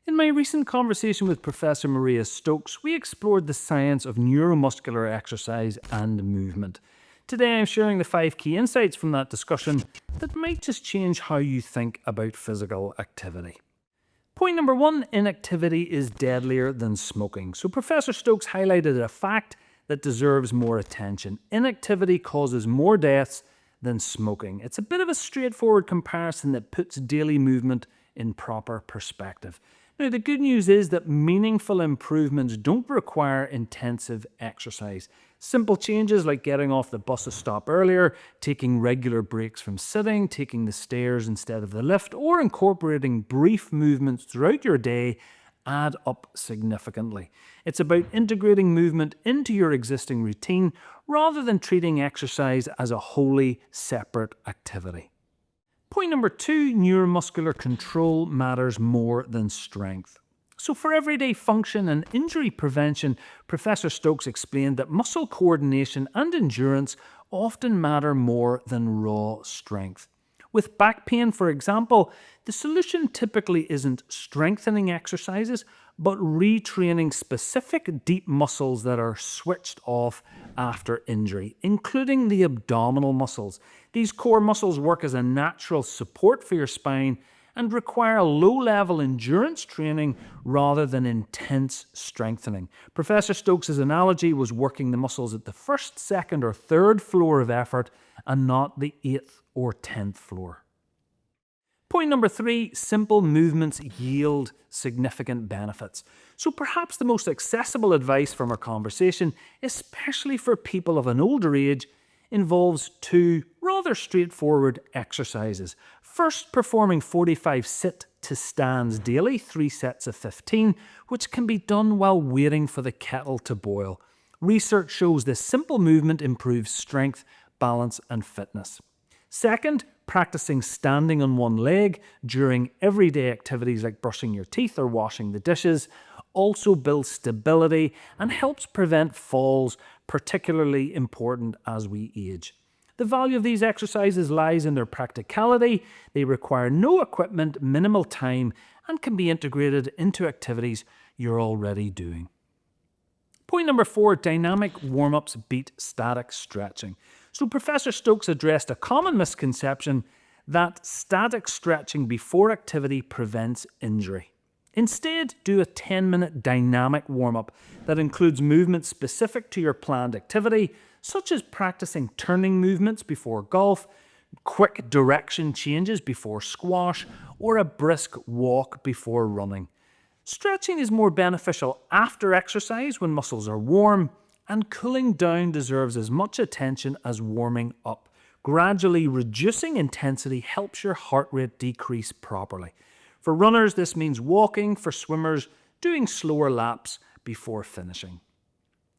In my recent conversation with Professor Maria Stokes, we explored the science of neuromuscular exercise and movement. Today I'm sharing the 5 key insights from that discussion that might just change how you think about physical activity. Point number 1, inactivity is deadlier than smoking. So Professor Stokes highlighted a fact that deserves more attention. Inactivity causes more deaths than smoking. It's a bit of a straightforward comparison that puts daily movement in proper perspective. Now, the good news is that meaningful improvements don't require intensive exercise. Simple changes like getting off the bus a stop earlier, taking regular breaks from sitting, taking the stairs instead of the lift, or incorporating brief movements throughout your day add up significantly. It's about integrating movement into your existing routine rather than treating exercise as a wholly separate activity. Point number 2, neuromuscular control matters more than strength. So for everyday function and injury prevention, Professor Stokes explained that muscle coordination and endurance often matter more than raw strength. With back pain, for example, the solution typically isn't strengthening exercises, but retraining specific deep muscles that are switched off after injury, including the abdominal muscles. These core muscles work as a natural support for your spine and require low-level endurance training rather than intense strengthening. Professor Stokes' analogy was working the muscles at the first, second, or third floor of effort and not the 8th or 10th floor. Point number 3, simple movements yield significant benefits. So perhaps the most accessible advice from our conversation, especially for people of an older age, involves 2 rather straightforward exercises. First, performing 45 sit to stands daily, 3 sets of 15, which can be done while waiting for the kettle to boil. Research shows this simple movement improves strength, balance, and fitness. Second, practicing standing on one leg during everyday activities like brushing your teeth or washing the dishes also builds stability and helps prevent falls, particularly important as we age. The value of these exercises lies in their practicality. They require no equipment, minimal time, and can be integrated into activities you're already doing. Point number 4, dynamic warm-ups beat static stretching. So Professor Stokes addressed a common misconception that static stretching before activity prevents injury. Instead, do a 10-minute dynamic warm-up that includes movements specific to your planned activity, such as practicing turning movements before golf, quick direction changes before squash, or a brisk walk before running. Stretching is more beneficial after exercise when muscles are warm, and cooling down deserves as much attention as warming up. Gradually reducing intensity helps your heart rate decrease properly. For runners, this means walking. For swimmers, doing slower laps before finishing.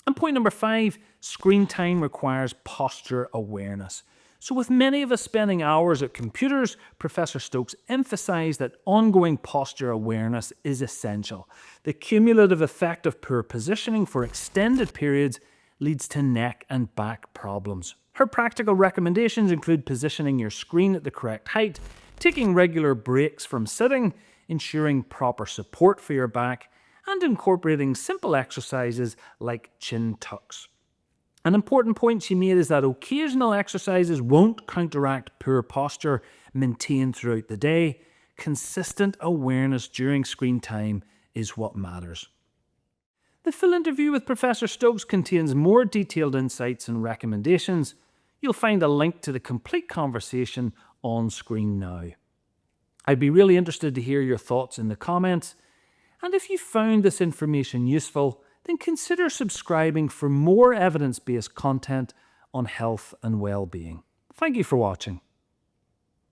And point number 5, screen time requires posture awareness. So with many of us spending hours at computers, Professor Stokes emphasised that ongoing posture awareness is essential. The cumulative effect of poor positioning for extended periods leads to neck and back problems. Her practical recommendations include positioning your screen at the correct height, taking regular breaks from sitting, ensuring proper support for your back, and incorporating simple exercises like chin tucks. An important point she made is that occasional exercises won't counteract poor posture maintained throughout the day. Consistent awareness during screen time is what matters. The full interview with Professor Stokes contains more detailed insights and recommendations. You'll find a link to the complete conversation on screen now. I'd be really interested to hear your thoughts in the comments. And if you found this information useful, then consider subscribing for more evidence-based content on health and well-being. Thank you for watching.